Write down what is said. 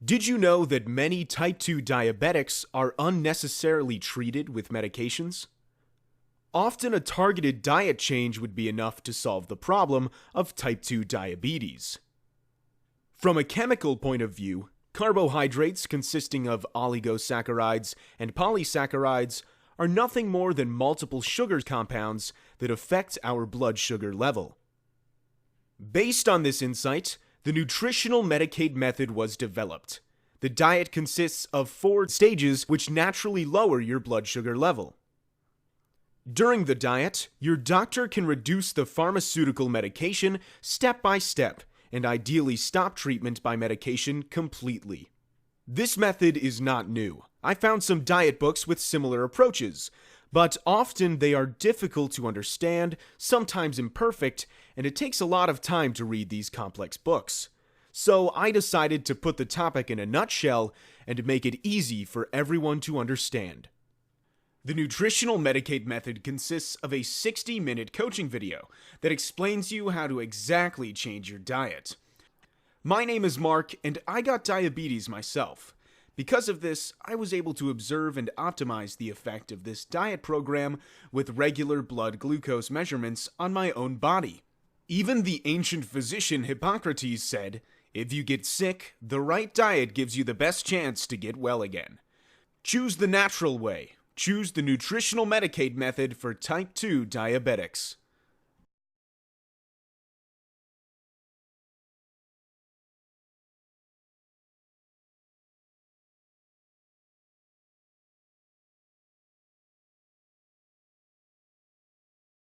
Did you know that many type 2 diabetics are unnecessarily treated with medications? Often a targeted diet change would be enough to solve the problem of type 2 diabetes. From a chemical point of view, carbohydrates consisting of oligosaccharides and polysaccharides are nothing more than multiple sugar compounds that affect our blood sugar level. Based on this insight, the nutritional Medicaid method was developed. The diet consists of 4 stages which naturally lower your blood sugar level. During the diet, your doctor can reduce the pharmaceutical medication step by step and ideally stop treatment by medication completely. This method is not new. I found some diet books with similar approaches, but often they are difficult to understand, sometimes imperfect, and it takes a lot of time to read these complex books. So I decided to put the topic in a nutshell and make it easy for everyone to understand. The nutritional Medicaid method consists of a 60-minute coaching video that explains you how to exactly change your diet. My name is Mark, and I got diabetes myself. Because of this, I was able to observe and optimize the effect of this diet program with regular blood glucose measurements on my own body. Even the ancient physician Hippocrates said, "If you get sick, the right diet gives you the best chance to get well again." Choose the natural way. Choose the nutritional Medicaid method for type 2 diabetics.